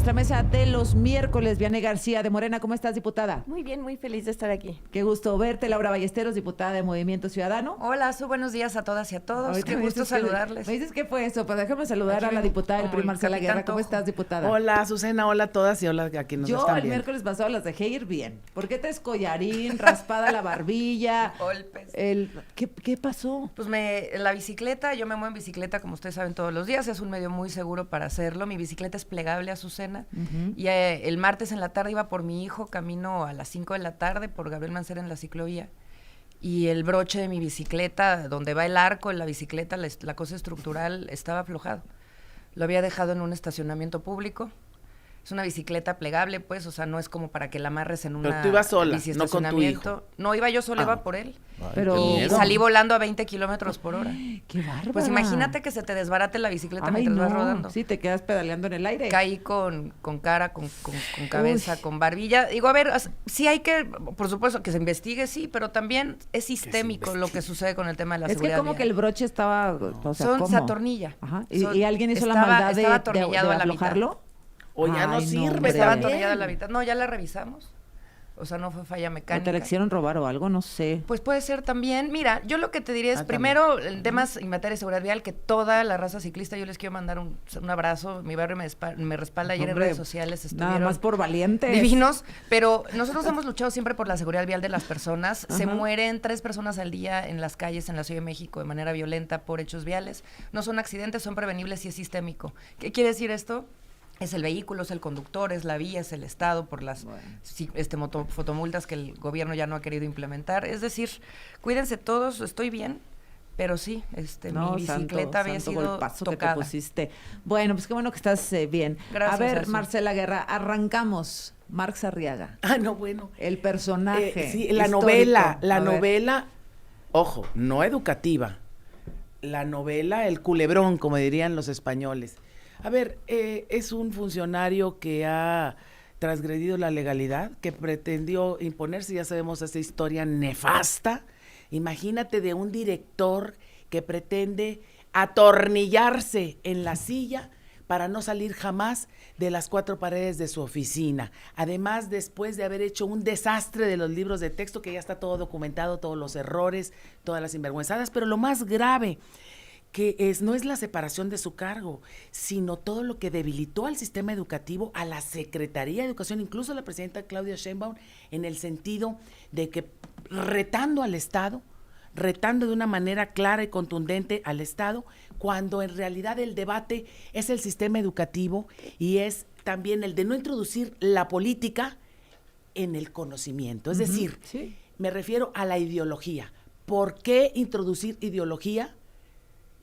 nuestra mesa de los miércoles. Vianney García de Morena, ¿cómo estás, diputada? Muy bien, muy feliz de estar aquí. Qué gusto verte. Laura Ballesteros, diputada de Movimiento Ciudadano. Hola, buenos días a todas y a todos. Ahorita Qué me gusto dices que- saludarles. Me dices qué fue eso, pero déjame saludar Aquí a la vengo diputada del como PRI, el Marcela Capitán Guerra. ¿Cómo Tojo. estás, diputada? Hola, Azucena, hola a todas y hola a quienes nos Yo están el viendo. miércoles pasado las dejé ir bien. ¿Por qué traes collarín, raspada la barbilla? Golpes. ¿Qué pasó? Pues la bicicleta, yo me muevo en bicicleta, como ustedes saben, todos los días. Es un medio muy seguro para hacerlo. Mi bicicleta es plegable, Azucena. Y el martes en la tarde iba por mi hijo, camino a las 5 de la tarde por Gabriel Mancera en la ciclovía. Y el broche de mi bicicleta, donde va el arco en la bicicleta, la cosa estructural, estaba aflojado. Lo había dejado en un estacionamiento público. Es una bicicleta plegable, pues, o sea, no es como para que la amarres en una Pero tú ibas sola, bici no con tu estacionamiento. No, iba yo sola, iba por él. Pero Y salí volando a 20 kilómetros por hora. ¡Qué bárbara! Pues imagínate que se te desbarate la bicicleta Ay, mientras vas no. rodando. Sí, te quedas pedaleando en el aire. Caí con cara, con cabeza, Uy. con barbilla. Digo, a ver, sí hay que, por supuesto, que se investigue, sí, pero también es sistémico lo que sucede con el tema de la Es que seguridad como vial. que el broche estaba, o sea, Se ¿cómo? atornilla. Ajá. Son- ¿Y alguien hizo la estaba- maldad de estaba atornillado a la mitad. aflojarlo? O ya no Ay, no, sirve hombre. Estaba también. atornillada a la mitad. No, ya la revisamos. O sea, no fue falla ¿O mecánica. te la quisieron robar o algo? No sé. Pues puede ser también. Mira, yo lo que te diría es, También. primero, en temas en materia de seguridad vial, que toda la raza ciclista, yo les quiero mandar un abrazo. Mi barrio me respalda ayer en Hombre, redes sociales. Nada Estuvieron más por valientes. divinos, pero nosotros hemos luchado siempre por la seguridad vial de las personas. Se Ajá. mueren 3 personas al día en las calles en la Ciudad de México de manera violenta por hechos viales. No son accidentes, son prevenibles y es sistémico. ¿Qué quiere decir esto? Es el vehículo, es el conductor, es la vía, es el Estado por las fotomultas que el gobierno ya no ha querido implementar. Es decir, cuídense todos, estoy bien, pero sí, No, mi bicicleta había santo sido golpazo que te tocada. pusiste. Bueno, pues qué bueno que estás bien. Gracias, A ver, Azu. Marcela Guerra, arrancamos. Marx Arriaga, Ah, no, bueno. el personaje Sí, la histórico. novela, A ver. ojo, no educativa. La novela, el culebrón, como dirían los españoles. A ver, es un funcionario que ha transgredido la legalidad, que pretendió imponerse, ya sabemos esa historia nefasta. Imagínate de un director que pretende atornillarse en la silla para no salir jamás de las 4 paredes de su oficina. Además, después de haber hecho un desastre de los libros de texto, que ya está todo documentado, todos los errores, todas las sinvergüenzadas, pero lo más grave no es la separación de su cargo, sino todo lo que debilitó al sistema educativo, a la Secretaría de Educación, incluso a la presidenta Claudia Sheinbaum, en el sentido de que retando al Estado, retando de una manera clara y contundente al Estado, cuando en realidad el debate es el sistema educativo y es también el de no introducir la política en el conocimiento. Es decir, sí. me refiero a la ideología. ¿Por qué introducir ideología?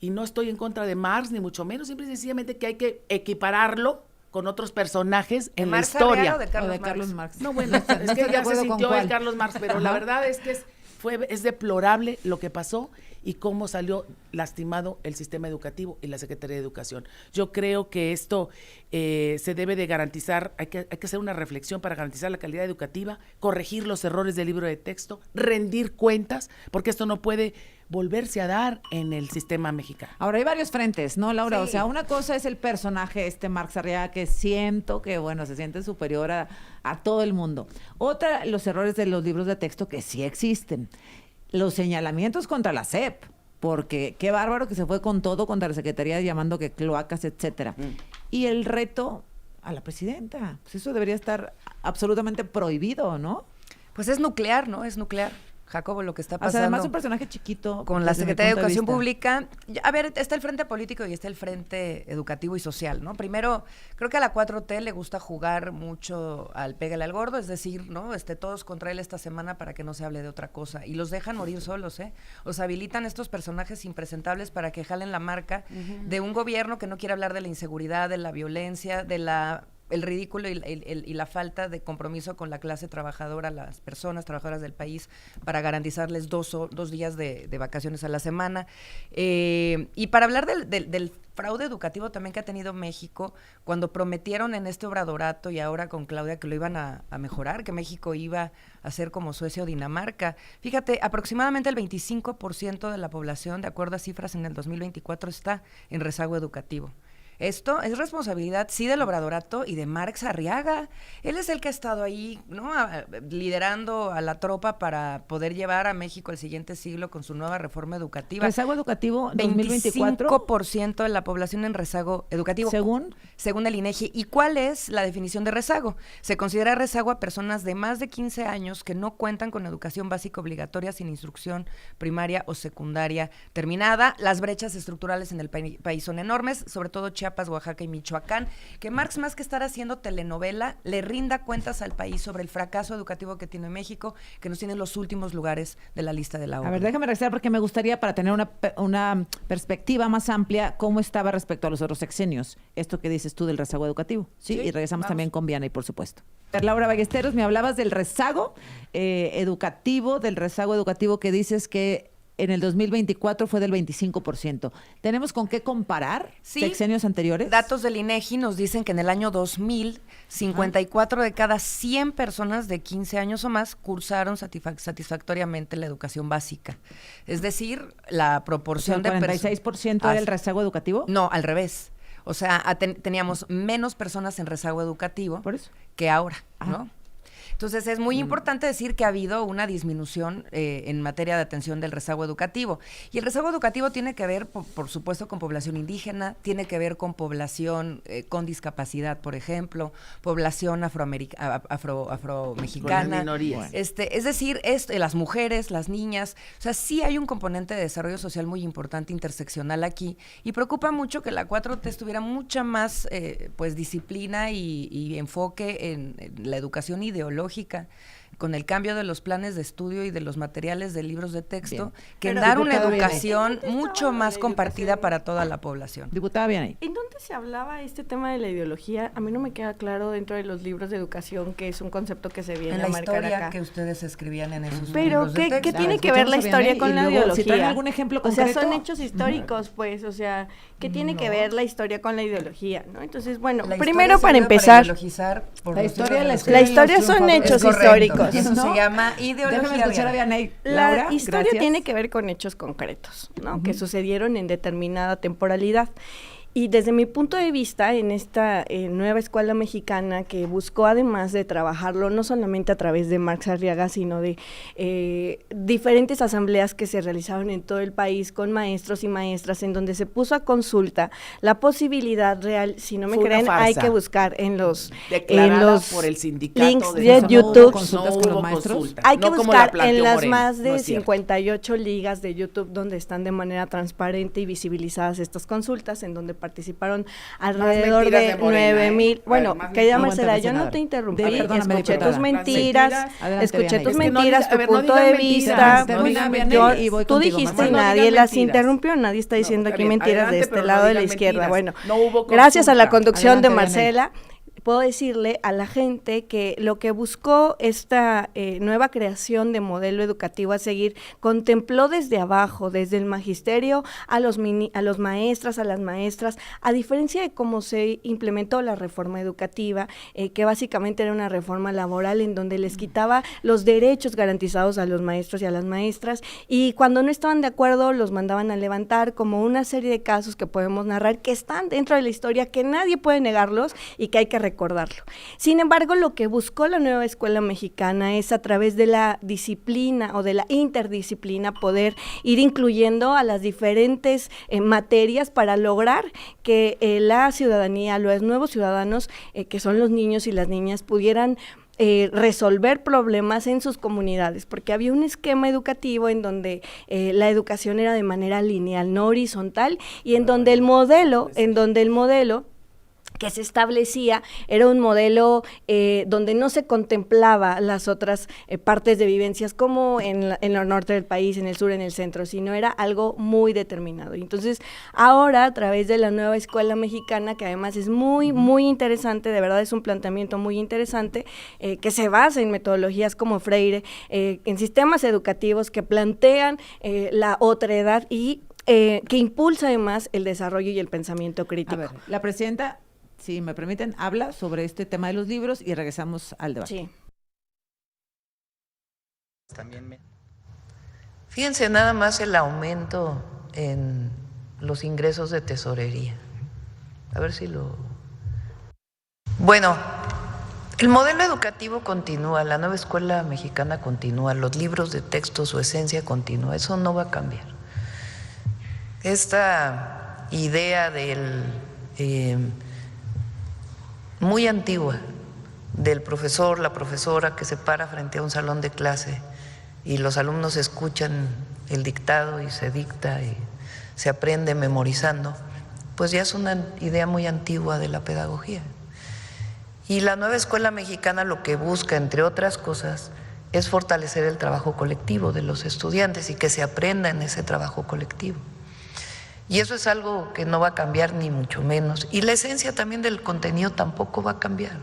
Y no estoy en contra de Marx, ni mucho menos, simple y sencillamente que hay que equipararlo con otros personajes en la Marx historia. Arriaga o de O Carlos de Marx? Carlos Marx. No, bueno, es No que estoy de ya se acuerdo con sintió cuál. el Carlos Marx, pero la Ajá. verdad es que es deplorable lo que pasó y cómo salió lastimado el sistema educativo y la Secretaría de Educación. Yo creo que esto se debe de garantizar, hay que hacer una reflexión para garantizar la calidad educativa, corregir los errores del libro de texto, rendir cuentas, porque esto no puede volverse a dar en el sistema mexicano. Ahora hay varios frentes, ¿no, Laura? Sí. O sea, una cosa es el personaje, Marx Arriaga, que siento que, bueno, se siente superior a todo el mundo. Otra, los errores de los libros de texto que sí existen. Los señalamientos contra la SEP, porque qué bárbaro que se fue con todo contra la Secretaría llamando que cloacas, etcétera. Y el reto a la presidenta, pues eso debería estar absolutamente prohibido, ¿no? Pues es nuclear, ¿no? Es nuclear. Jacobo, lo que está O sea, pasando. además un personaje chiquito. Con la desde mi Secretaría de punto Educación vista. Pública, a ver, está el frente político y está el frente educativo y social, ¿no? Primero, creo que a la 4T le gusta jugar mucho al pégale al gordo, es decir, ¿no? Todos contra él esta semana para que no se hable de otra cosa. Y los dejan morir solos, ¿eh? O sea, habilitan estos personajes impresentables para que jalen la marca de un gobierno que no quiere hablar de la inseguridad, de la violencia, el ridículo y la falta de compromiso con la clase trabajadora, las personas trabajadoras del país, para garantizarles dos días de vacaciones a la semana. Y para hablar del fraude educativo también que ha tenido México, cuando prometieron en este obradorato y ahora con Claudia que lo iban a mejorar, que México iba a ser como Suecia o Dinamarca. Fíjate, aproximadamente el 25% de la población, de acuerdo a cifras en el 2024, está en rezago educativo. Esto es responsabilidad, sí, del Obradorato y de Marx Arriaga. Él es el que ha estado ahí, ¿no? Liderando a la tropa para poder llevar a México al siguiente siglo con su nueva reforma educativa. Rezago educativo 2024. 25% de la población en rezago educativo. Según el INEGI. ¿Y cuál es la definición de rezago? Se considera rezago a personas de más de 15 años que no cuentan con educación básica obligatoria sin instrucción primaria o secundaria terminada. Las brechas estructurales en el país son enormes, sobre todo Chiapas, Oaxaca y Michoacán. Que Marx, más que estar haciendo telenovela, le rinda cuentas al país sobre el fracaso educativo que tiene México, que nos tiene en los últimos lugares de la lista de la ONU. A ver, déjame regresar porque me gustaría, para tener una perspectiva más amplia, cómo estaba respecto a los otros sexenios, esto que dices tú del rezago educativo. Sí, y regresamos también con Vianey, por supuesto. Laura Ballesteros, me hablabas del rezago educativo, que dices que en el 2024 fue del 25%. ¿Tenemos con qué comparar sexenios anteriores? Datos del INEGI nos dicen que en el año 2000, 54 de cada 100 personas de 15 años o más cursaron satisfactoriamente la educación básica. Es decir, la proporción de personas... ¿46% era el rezago educativo? No, al revés. O sea, teníamos menos personas en rezago educativo que ahora, ¿no? Entonces, es muy importante decir que ha habido una disminución en materia de atención del rezago educativo. Y el rezago educativo tiene que ver, por supuesto, con población indígena, tiene que ver con población con discapacidad, por ejemplo, población afromexicana. Minorías. Es decir, las mujeres, las niñas. O sea, sí hay un componente de desarrollo social muy importante, interseccional aquí. Y preocupa mucho que la 4T tuviera mucha más disciplina y enfoque en la educación ideológica, con el cambio de los planes de estudio y de los materiales de libros de texto, que dar una educación mucho más compartida para toda la población. Diputada Vianey. ¿En dónde se hablaba este tema de la ideología? A mí no me queda claro dentro de los libros de educación que es un concepto que se viene a marcar acá. En la historia que ustedes escribían en esos libros de texto. ¿Qué tiene que ver la historia con la ideología? Si traen algún ejemplo concreto. O sea, son hechos históricos, pues, o sea, ¿qué tiene que ver la historia con la ideología? ¿No? Entonces, bueno, primero para empezar, la historia son hechos históricos. Eso se llama ideología. La historia tiene que ver con hechos concretos, ¿no? Que sucedieron en determinada temporalidad. Y desde mi punto de vista, en esta nueva escuela mexicana que buscó, además de trabajarlo, no solamente a través de Marx Arriaga, sino de diferentes asambleas que se realizaron en todo el país con maestros y maestras, en donde se puso a consulta la posibilidad real, si no me creen, hay que buscar en los por el sindicato links de YouTube, hay que no buscar en las más de 58 ligas de YouTube donde están de manera transparente y visibilizadas estas consultas, en donde participaron alrededor de 9,000. Bueno, querida Marcela, yo no te interrumpí, escuché tus mentiras, tu punto de vista. Tú dijiste y nadie las interrumpió, nadie está diciendo aquí mentiras de este lado de la izquierda. Bueno, gracias a la conducción de Marcela, puedo decirle a la gente que lo que buscó esta nueva creación de modelo educativo a seguir contempló desde abajo, desde el magisterio a los maestras, a las maestras, a diferencia de cómo se implementó la reforma educativa, que básicamente era una reforma laboral en donde les quitaba los derechos garantizados a los maestros y a las maestras, y cuando no estaban de acuerdo los mandaban a levantar, como una serie de casos que podemos narrar, que están dentro de la historia, que nadie puede negarlos y que hay que recordarlo. Sin embargo, lo que buscó la nueva escuela mexicana es, a través de la disciplina o de la interdisciplina, poder ir incluyendo a las diferentes materias para lograr que la ciudadanía, los nuevos ciudadanos, que son los niños y las niñas, pudieran resolver problemas en sus comunidades, porque había un esquema educativo en donde la educación era de manera lineal, no horizontal, y en donde el modelo que se establecía era un modelo donde no se contemplaba las otras partes de vivencias, como en el norte del país, en el sur, en el centro, sino era algo muy determinado. Y entonces, ahora, a través de la nueva escuela mexicana, que además es muy, muy interesante, de verdad es un planteamiento muy interesante, que se basa en metodologías como Freire, en sistemas educativos que plantean la otredad y que impulsa además el desarrollo y el pensamiento crítico. A ver, la presidenta, si me permiten, habla sobre este tema de los libros y regresamos al debate. Sí. Fíjense nada más el aumento en los ingresos de tesorería. A ver si lo... Bueno, el modelo educativo continúa, la nueva escuela mexicana continúa, los libros de texto, su esencia continúa, eso no va a cambiar. Esta idea muy antigua del profesor, la profesora que se para frente a un salón de clase y los alumnos escuchan el dictado y se dicta y se aprende memorizando, pues ya es una idea muy antigua de la pedagogía. Y la nueva escuela mexicana lo que busca, entre otras cosas, es fortalecer el trabajo colectivo de los estudiantes y que se aprenda en ese trabajo colectivo. Y eso es algo que no va a cambiar ni mucho menos. Y la esencia también del contenido tampoco va a cambiar.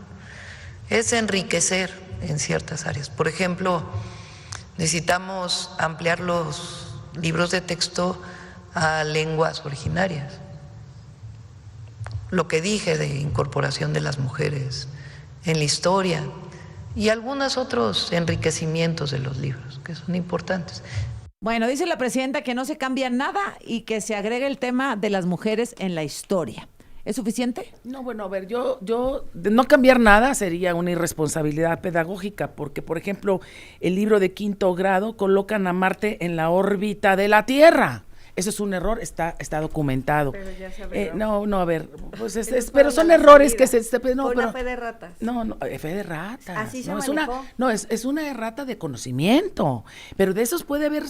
Es enriquecer en ciertas áreas. Por ejemplo, necesitamos ampliar los libros de texto a lenguas originarias. Lo que dije de incorporación de las mujeres en la historia y algunos otros enriquecimientos de los libros que son importantes. Bueno, dice la presidenta que no se cambia nada y que se agregue el tema de las mujeres en la historia. ¿Es suficiente? No, bueno, a ver, yo de no cambiar nada sería una irresponsabilidad pedagógica, porque, por ejemplo, el libro de 5º grado colocan a Marte en la órbita de la Tierra. Eso es un error, está documentado. Pero ya se no, a ver, pues pero son errores que se... No, por pero, una fe de ratas. No, fe de ratas. Así se manejó. Es una errata de conocimiento, pero de esos puede haber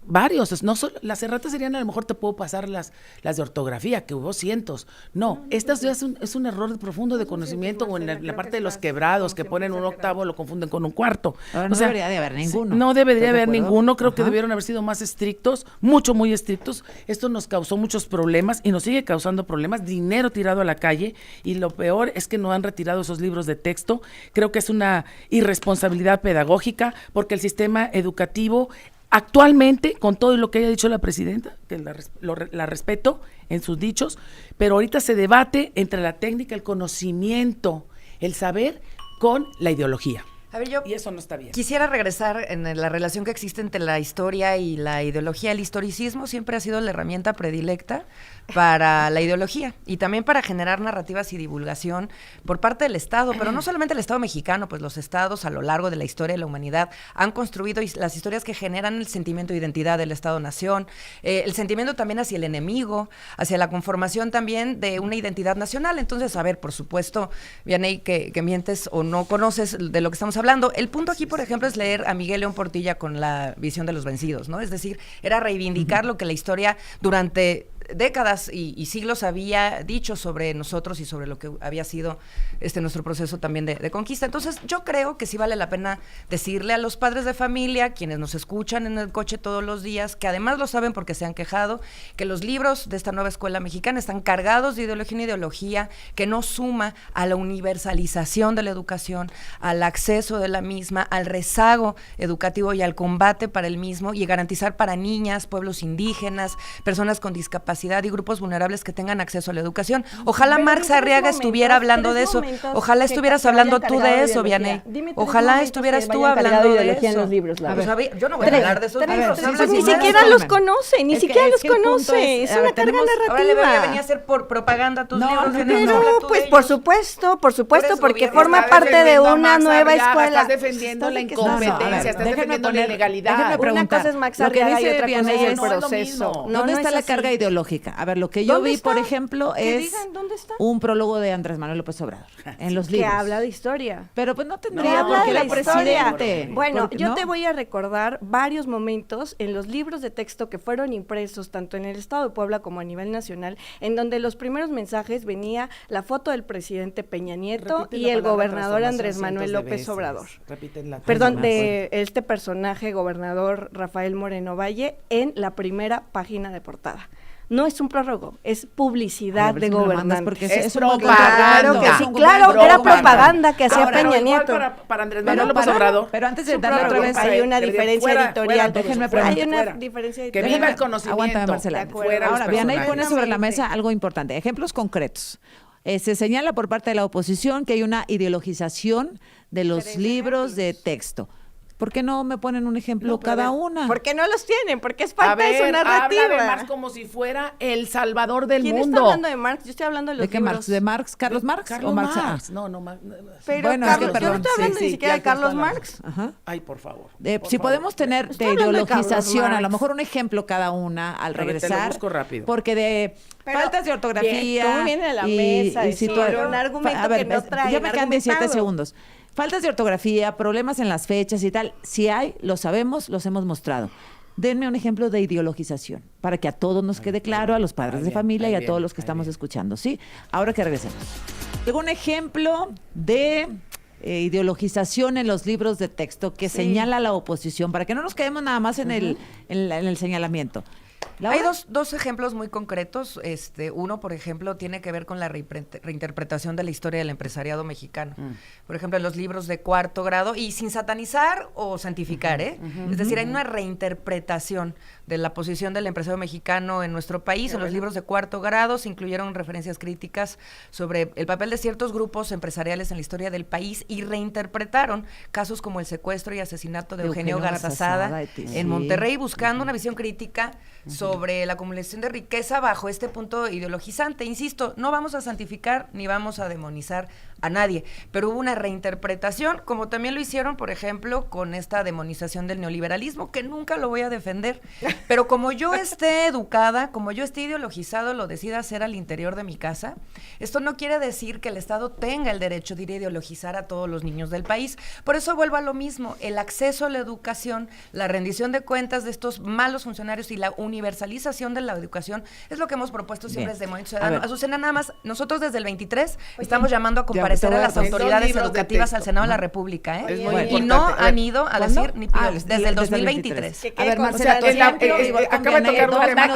varios. No solo, las erratas serían, a lo mejor te puedo pasar las de ortografía, que hubo cientos. No, estas ya es un error profundo de conocimiento, o en la parte de los quebrados, que ponen un octavo, lo confunden con un cuarto. Ahora no debería de haber ninguno. No debería haber ninguno, creo que debieron haber sido más estrictos, muy estrictos. Esto nos causó muchos problemas y nos sigue causando problemas, dinero tirado a la calle, y lo peor es que no han retirado esos libros de texto. Creo que es una irresponsabilidad pedagógica, porque el sistema educativo actualmente, con todo lo que haya dicho la presidenta, que la respeto en sus dichos, pero ahorita se debate entre la técnica, el conocimiento, el saber con la ideología. A ver, y eso no está bien. Quisiera regresar en la relación que existe entre la historia y la ideología. El historicismo siempre ha sido la herramienta predilecta para la ideología y también para generar narrativas y divulgación por parte del Estado, pero no solamente el Estado mexicano, pues los estados a lo largo de la historia de la humanidad han construido las historias que generan el sentimiento de identidad del Estado-nación, el sentimiento también hacia el enemigo, hacia la conformación también de una identidad nacional. Entonces, a ver, por supuesto, Vianey, que mientes o no conoces de lo que estamos hablando. El punto aquí, por ejemplo, es leer a Miguel León Portilla con La visión de los vencidos, ¿no? Es decir, era reivindicar lo que la historia durante décadas y siglos había dicho sobre nosotros y sobre lo que había sido nuestro proceso también de conquista. Entonces, yo creo que sí vale la pena decirle a los padres de familia, quienes nos escuchan en el coche todos los días, que además lo saben porque se han quejado, que los libros de esta nueva escuela mexicana están cargados de ideología, que no suma a la universalización de la educación, al acceso de la misma, al rezago educativo y al combate para el mismo, y garantizar para niñas, pueblos indígenas, personas con discapacidad y grupos vulnerables que tengan acceso a la educación. Ojalá Marx Arriaga estuviera hablando de eso. Ojalá estuvieras hablando tú de eso, Vianey. Ojalá estuvieras tú hablando de eso. En los libros, yo no voy a hablar de esos libros. Ni siquiera los conoce, ni siquiera los conoce. Es una carga narrativa. Ahora le venía a hacer por propaganda a tus libros. Pero, pues por supuesto, porque forma parte de una nueva escuela. Estás defendiendo la incompetencia, estás defendiendo la ilegalidad. Una cosa es Max Arriaga y otra cosa es el proceso. ¿Dónde está la carga ideológica? A ver, lo que yo vi, por ejemplo, es un prólogo de Andrés Manuel López Obrador en los libros. Que habla de historia. Pero pues no tendría por qué la presidente. Bueno, yo te voy a recordar varios momentos en los libros de texto que fueron impresos tanto en el Estado de Puebla como a nivel nacional, en donde los primeros mensajes venía la foto del presidente Peña Nieto y el gobernador Andrés Manuel López Obrador. Perdón, de este personaje, gobernador Rafael Moreno Valle, en la primera página de portada. No es un prólogo, es publicidad de gobernantes. Es propaganda. Claro que sí, claro, era propaganda que hacía Peña Nieto. Para Andrés Manuel López Obrador. Pero antes de darle otra vez, hay una diferencia editorial. Déjenme preguntar. Hay una diferencia editorial. Que viva el conocimiento. Aguanta, Marcela. Ahora, Vianey pone sobre la mesa algo importante. Ejemplos concretos. Se señala por parte de la oposición que hay una ideologización de los libros de texto. ¿Por qué no me ponen un ejemplo cada una? ¿Por qué no los tienen? Porque es falta de su narrativa. Habla de Marx como si fuera el salvador del mundo. ¿Quién está hablando de Marx? Yo estoy hablando de los libros. ¿De qué Marx? ¿De Marx? ¿Carlos Marx? Carlos ¿o Marx? Marx? No. Pero bueno, Carlos, yo no estoy hablando ni siquiera de Carlos Marx. Ajá. Ay, por favor. Si podemos tener de ideologización, a lo mejor un ejemplo cada una al regresar. Te lo busco rápido. Porque faltas de ortografía. Tú vienes a la mesa y un argumento que no trae. Ya me quedan 17 segundos. Faltas de ortografía, problemas en las fechas y tal, si hay, lo sabemos, los hemos mostrado. Denme un ejemplo de ideologización, para que a todos nos quede claro, a los padres de familia y a todos los que estamos escuchando, ¿sí? Ahora que regresemos. ¿Algún ejemplo de ideologización en los libros de texto que señala a la oposición, para que no nos quedemos nada más en el señalamiento? Hay dos ejemplos muy concretos. Uno, por ejemplo, tiene que ver con la reinterpretación de la historia del empresariado mexicano. Por ejemplo, en los libros de 4º grado, y sin satanizar o santificar, es decir, hay una reinterpretación de la posición del empresario mexicano en nuestro país. En los libros de 4º grado se incluyeron referencias críticas sobre el papel de ciertos grupos empresariales en la historia del país y reinterpretaron casos como el secuestro y asesinato de Eugenio Garzazada en Monterrey, buscando una visión crítica sobre la acumulación de riqueza bajo este punto ideologizante. Insisto, no vamos a santificar ni vamos a demonizar a nadie, pero hubo una reinterpretación, como también lo hicieron, por ejemplo, con esta demonización del neoliberalismo, que nunca lo voy a defender, pero como yo esté educada, como yo esté ideologizado, lo decida hacer al interior de mi casa, esto no quiere decir que el Estado tenga el derecho de ir a ideologizar a todos los niños del país. Por eso vuelvo a lo mismo, el acceso a la educación, la rendición de cuentas de estos malos funcionarios y la universalización de la educación es lo que hemos propuesto siempre desde Movimiento Ciudadano. Azucena, nada más, nosotros desde el 23 estamos llamando a comparecer a las autoridades educativas al Senado de la República, y no han ido a decir ni píoles, desde el 2023. A ver, Marcela, acaba de tocar un tema.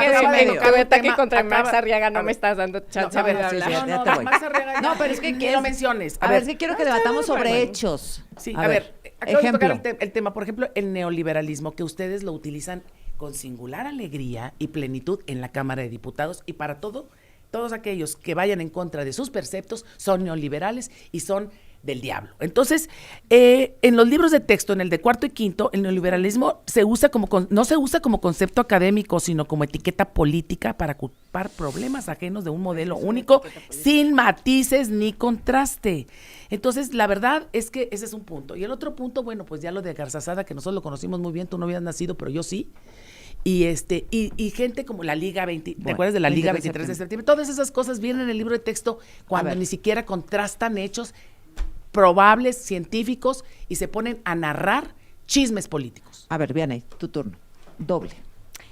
Ataque contra Max Arriaga, no me estás dando chance de hablar. No, pero es que lo menciones. A ver, es que quiero que debatamos sobre hechos. Sí, a ver, acabo de tocar el tema, por ejemplo, el neoliberalismo, que ustedes lo utilizan con singular alegría y plenitud en la Cámara de Diputados, y para todos aquellos que vayan en contra de sus preceptos son neoliberales y son del diablo. Entonces, en los libros de texto, en el de 4º y 5º, el neoliberalismo no se usa como concepto académico, sino como etiqueta política para culpar problemas ajenos de un modelo único, sin matices ni contraste. Entonces, la verdad es que ese es un punto. Y el otro punto, bueno, pues ya lo de Garzazada, que nosotros lo conocimos muy bien, tú no habías nacido, pero yo sí. Y gente como la Liga 20, ¿te acuerdas de la Liga 23 de septiembre? Todas esas cosas vienen en el libro de texto cuando ni siquiera contrastan hechos probables, científicos, y se ponen a narrar chismes políticos. A ver, Vianey, tu turno. Doble.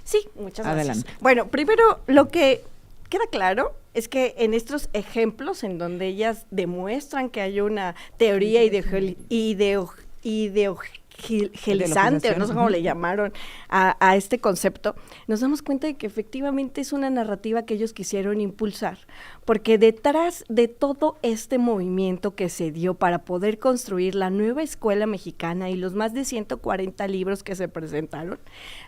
Sí, muchas gracias. Adelante. Bueno, primero, lo que queda claro es que en estos ejemplos en donde ellas demuestran que hay una teoría ideologizante, o no sé cómo le llamaron a este concepto, nos damos cuenta de que efectivamente es una narrativa que ellos quisieron impulsar, porque detrás de todo este movimiento que se dio para poder construir la nueva escuela mexicana y los más de 140 libros que se presentaron,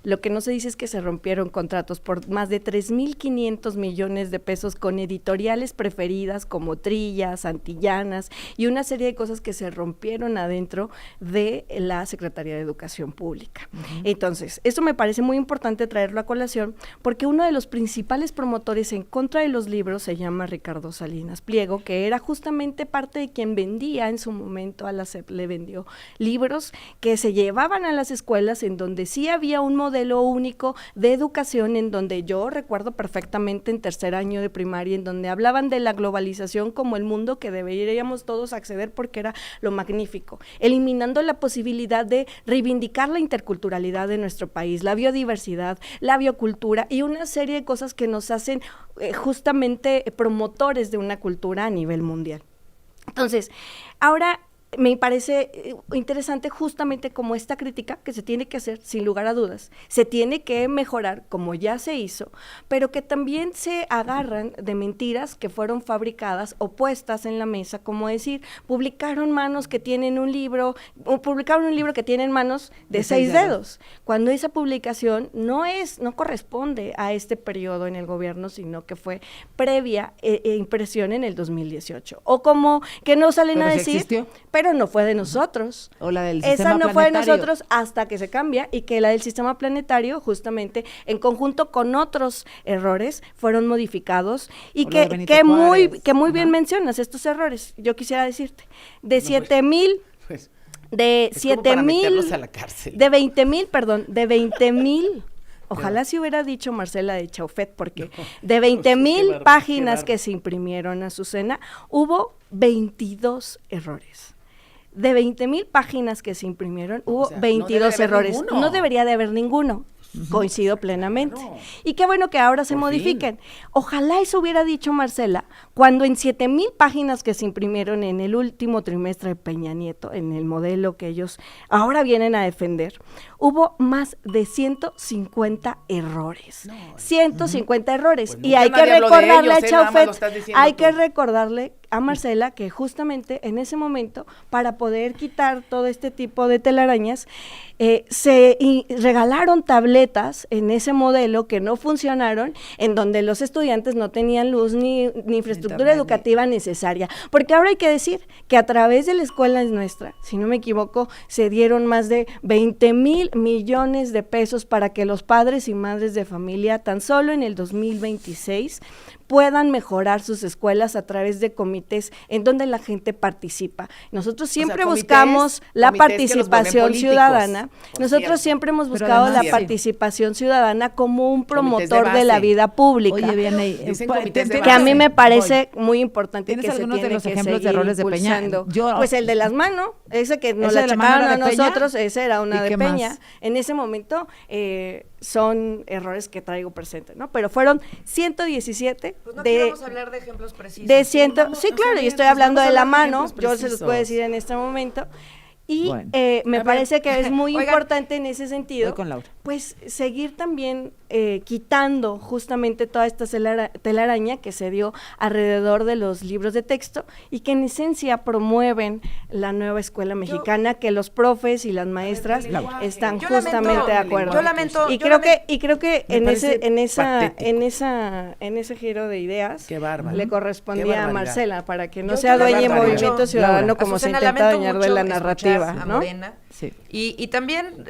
lo que no se dice es que se rompieron contratos por más de 3,500 millones de pesos con editoriales preferidas como Trillas, Antillanas y una serie de cosas que se rompieron adentro de la Secretaría de Educación Pública. Entonces, esto me parece muy importante traerlo a colación porque uno de los principales promotores en contra de los libros se llama Ricardo Salinas Pliego, que era justamente parte de quien vendía en su momento a la SEP, le vendió libros que se llevaban a las escuelas en donde sí había un modelo único de educación, en donde yo recuerdo perfectamente en 3er año de primaria, en donde hablaban de la globalización como el mundo que deberíamos todos acceder porque era lo magnífico, eliminando la posibilidad de reivindicar la interculturalidad de nuestro país, la biodiversidad, la biocultura y una serie de cosas que nos hacen justamente promotores de una cultura a nivel mundial. Entonces, ahora me parece interesante justamente como esta crítica que se tiene que hacer sin lugar a dudas, se tiene que mejorar como ya se hizo, pero que también se agarran de mentiras que fueron fabricadas o puestas en la mesa, como decir, publicaron manos que tienen un libro, o publicaron un libro que tienen manos de 6 dedos, cuando esa publicación no corresponde a este periodo en el gobierno, sino que fue previa impresión en el 2018, o como que no salen a decir, pero no fue de nosotros. O la del sistema Esa no fue de planetario. nosotros hasta que se cambia, y que la del sistema planetario, justamente en conjunto con otros errores, fueron modificados, y O lo de que Benito Juárez. muy bien Ajá. mencionas estos errores. Yo quisiera decirte, de 7,000, Pues, de es como para 7,000, meterlos a la cárcel. de 20,000, ojalá si hubiera dicho Marcela de Chaufet, porque de 20,000 qué páginas bárbaro. que se imprimieron, Azucena, hubo 22 errores. De 20,000 páginas que se imprimieron, hubo O sea, no 22 debe de haber errores. ninguno. No debería de haber ninguno. Coincido plenamente. Claro. Y qué bueno que ahora se Por modifiquen. Ojalá eso hubiera dicho Marcela cuando en 7,000 páginas que se imprimieron en el último trimestre de Peña Nieto, en el modelo que ellos ahora vienen a defender, hubo más de 150 errores. 150 errores. Pues y nunca hay que nadie habló de recordarle ellos, a nada más lo Chaufet, estás diciendo hay que tú. recordarle a Marcela que justamente en ese momento, para poder quitar todo este tipo de telarañas, regalaron tabletas en ese modelo que no funcionaron, en donde los estudiantes no tenían luz ni infraestructura Internet, educativa necesaria. Porque ahora hay que decir que a través de la escuela nuestra, si no me equivoco, se dieron más de 20,000 millones de pesos para que los padres y madres de familia, tan solo en el 2026, puedan mejorar sus escuelas a través de comités en donde la gente participa. Nosotros siempre comités- buscamos la comités que los vuelven participación políticos, ciudadana. por Nosotros cierto. siempre hemos Pero buscado además, la sí. participación ciudadana como un Comités de promotor de la base. vida pública. Oye, bien ahí. Dicen comités de Que a mí base. me parece muy importante ¿Tienes que se algunos de tiene los que ejemplos de seguir errores de Peña? impulsando. Yo- Pues el de las manos, ese que nos ¿Ese la de la mano checaron era a de Peña? nosotros, esa era una ¿Y de qué Peña. más? En ese momento son errores que traigo presente, ¿no? Pero fueron 117 Pues no de... vamos a hablar de ejemplos precisos. De ciento, vamos, sí, o sea, claro, bien, yo estoy pues hablando vamos a de la hablar de mano, ejemplos yo se los puedo precisos. decir en este momento. Y Bueno. me A ver, parece que es muy oigan, importante en ese sentido, voy con Laura. pues seguir también quitando justamente toda esta telaraña que se dio alrededor de los libros de texto y que en esencia promueven la nueva escuela mexicana, que los profes y las maestras lenguaje. están Yo justamente lamento- de acuerdo. yo lamento- y yo creo lamento- que Me parece en ese giro de ideas Qué bárbaro. le Qué correspondía a barbaridad. Marcela para que no Yo- sea yo dueña de lamento Movimiento mucho, Ciudadano Laura. como se Azucena, intenta lamento dañar de mucho la escuchar narrativa, a ¿no? Morena. Sí. Y también,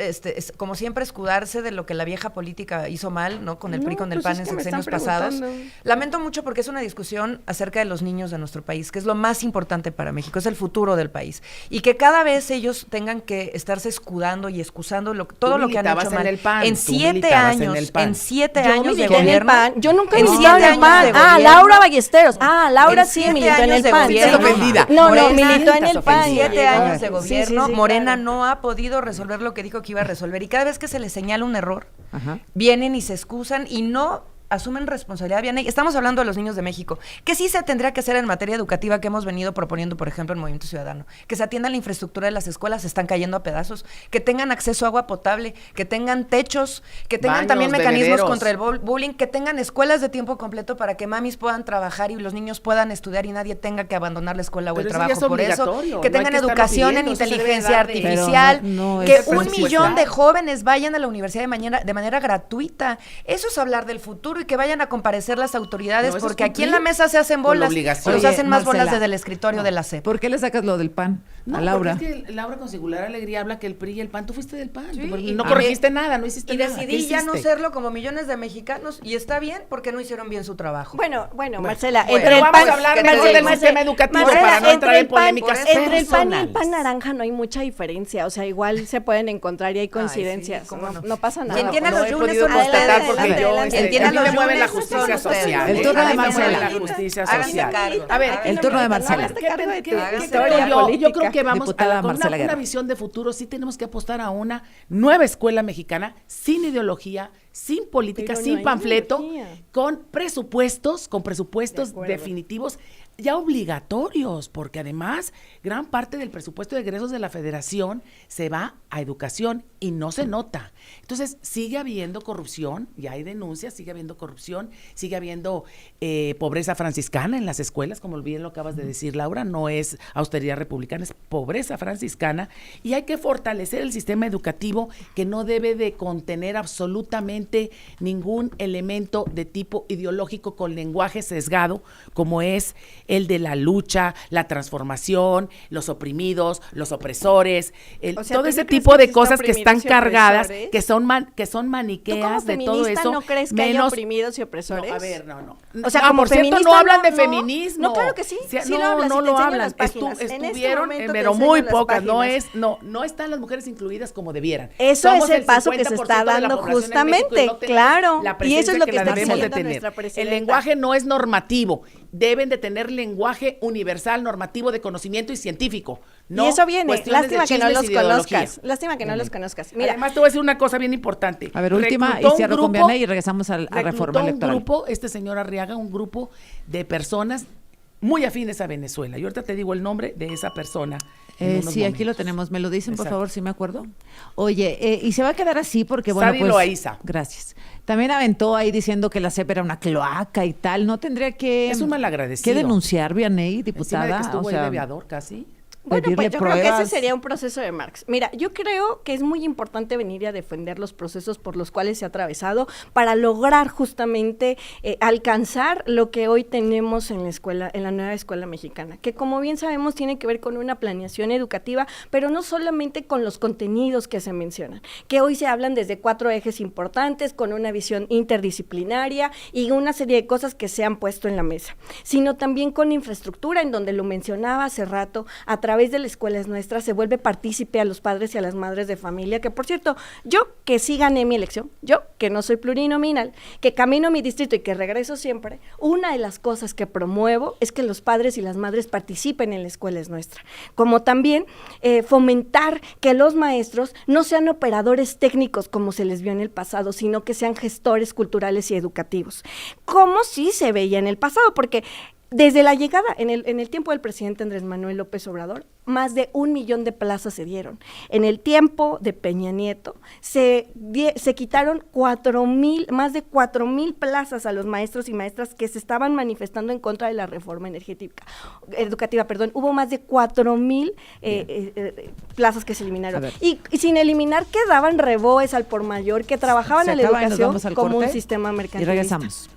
como siempre, escudarse de lo que la vieja política hizo mal, ¿no? Con el PRI, No, con el pues PAN es en que me sexenios están pasados. preguntando. Lamento mucho porque es una discusión acerca de los niños de nuestro país, que es lo más importante para México, es el futuro del país. Y que cada vez ellos tengan que estarse escudando y excusando todo lo que han militabas hecho en mal. el PAN, En tú 7 militabas en años, el PAN. en 7 Yo años de milité en el gobierno. PAN. Yo nunca en milité en 7 el PAN. años de Ah, gobierno. Laura Ballesteros. Ah, Laura En sí 7 militó en años el de PAN. gobierno. Estás ofendida. No, Morena, militó en el estás PAN. ofendida. 7 años de Sí, gobierno, sí, Morena claro. no ha podido resolver lo que dijo que iba a resolver. Y cada vez que se le señala un error, Ajá. vienen y se excusan y no asumen responsabilidad. Viene, estamos hablando de los niños de México, que sí se tendría que hacer en materia educativa que hemos venido proponiendo, por ejemplo, en Movimiento Ciudadano, que se atienda la infraestructura de las escuelas, se están cayendo a pedazos, que tengan acceso a agua potable, que tengan techos, que tengan Baños, también mecanismos bebederos. contra el bullying, que tengan escuelas de tiempo completo para que mamis puedan trabajar y los niños puedan estudiar y nadie tenga que abandonar la escuela o Pero el eso ya es trabajo por eso, obligatorio, que no hay tengan que estarlo educación en pidiendo, eso se debe inteligencia dar de- artificial, Pero no que es un presupuestal. millón de jóvenes vayan a la universidad de manera gratuita. Eso es hablar del futuro y que vayan a comparecer las autoridades, No, eso es porque aquí en la cumplir mesa se hacen con la bolas, obligación. nos Oye, hacen más bolas Marcela, desde el escritorio de la SEP. ¿Por qué le sacas lo del PAN No, a Laura? porque es que Laura con singular alegría habla que el PRI y el PAN, tú fuiste del PAN, Sí, tú y- no y corregiste nada, no hiciste Y nada. decidí ¿Qué ya no hiciste? serlo como millones de mexicanos y está bien porque no hicieron bien su trabajo. Bueno, Marcela, bueno, entre el vamos PAN, a hablar ¿qué te mejor digo? del sistema educativo Marcela, para no entrar entre en el PAN, polémicas por eso. entre el PAN y el personales. PAN naranja no hay mucha diferencia, o sea, igual se pueden encontrar y hay coincidencias, sí, cómo no, no. no pasa nada. Quien tiene a No los he yunes podido son constatar ustedes. porque Adelante, yo adelante. Quien tiene a a mí los me mueve la yunes son justicia ustedes. social. El turno A de mí me mueve Marcela. la justicia Háganse social. cargo. A ver, Háganse El turno de cargo. Marcela. Hazte cargo de tu Háganse historia cargo. política. Yo creo que vamos Diputada con Marcela una Guerra. visión de futuro. Sí tenemos que apostar a una nueva escuela mexicana sin ideología, sin política, Pero no sin hay panfleto, ideología. con presupuestos De acuerdo. definitivos, ya obligatorios, porque además gran parte del presupuesto de egresos de la federación se va a educación y no se nota. Entonces sigue habiendo corrupción, ya hay denuncias, sigue habiendo corrupción, sigue habiendo pobreza franciscana en las escuelas, como bien lo acabas de decir, Laura, no es austeridad republicana, es pobreza franciscana, y hay que fortalecer el sistema educativo que no debe de contener absolutamente ningún elemento de tipo ideológico con lenguaje sesgado, como es el de la lucha, la transformación, los oprimidos, los opresores, todo ese tipo de cosas que están cargadas, que son maniqueas de todo eso. ¿No crees que haya oprimidos y opresores? No, a ver, no. O sea, como por cierto, no hablan de feminismo. No, claro que sí. Sí no lo hablan. Estuvieron, pero muy pocas. No están las mujeres incluidas como debieran. Eso es el paso que se está dando justamente, claro. Y eso es lo que debemos de tener. El lenguaje no es normativo. Deben de tener lenguaje universal, normativo, de conocimiento y científico. No, y eso viene. Lástima que no los conozcas. Lástima que no los conozcas. Mira, además te voy a decir una cosa bien importante. A ver, última, y cierro con Vianey y regresamos a reforma electoral. Un grupo, señor Arriaga, un grupo de personas muy afines a Venezuela. Y ahorita te digo el nombre de esa persona. Sí, aquí lo tenemos. ¿Me lo dicen, por favor, si me acuerdo? Oye, y se va a quedar así porque, bueno, Sadi Loaiza. Gracias. También aventó ahí diciendo que la CEP era una cloaca y tal. ¿No tendría que... Es un malagradecido. ¿Qué denunciar, Vianey, diputada? Encima de que estuvo el aviador casi. Bueno, pues yo creo que ese sería un proceso de Marx. Mira, yo creo que es muy importante venir a defender los procesos por los cuales se ha atravesado para lograr justamente alcanzar lo que hoy tenemos en la escuela, en la nueva escuela mexicana, que como bien sabemos tiene que ver con una planeación educativa, pero no solamente con los contenidos que se mencionan, que hoy se hablan desde 4 ejes importantes, con una visión interdisciplinaria y una serie de cosas que se han puesto en la mesa, sino también con infraestructura, en donde lo mencionaba hace rato, a través de las escuelas nuestras se vuelve partícipe a los padres y a las madres de familia, que por cierto, yo que sí gané mi elección, yo que no soy plurinominal, que camino mi distrito y que regreso siempre, una de las cosas que promuevo es que los padres y las madres participen en la escuela nuestra, como también fomentar que los maestros no sean operadores técnicos como se les vio en el pasado, sino que sean gestores culturales y educativos, como sí se veía en el pasado, porque desde la llegada, en el tiempo del presidente Andrés Manuel López Obrador, más de 1 millón de plazas se dieron. En el tiempo de Peña Nieto, se quitaron más de 4,000 plazas a los maestros y maestras que se estaban manifestando en contra de la reforma educativa. Hubo más de 4,000 plazas que se eliminaron. Y sin eliminar quedaban reboes al por mayor que trabajaban a la educación como un sistema mercantilista. Y regresamos.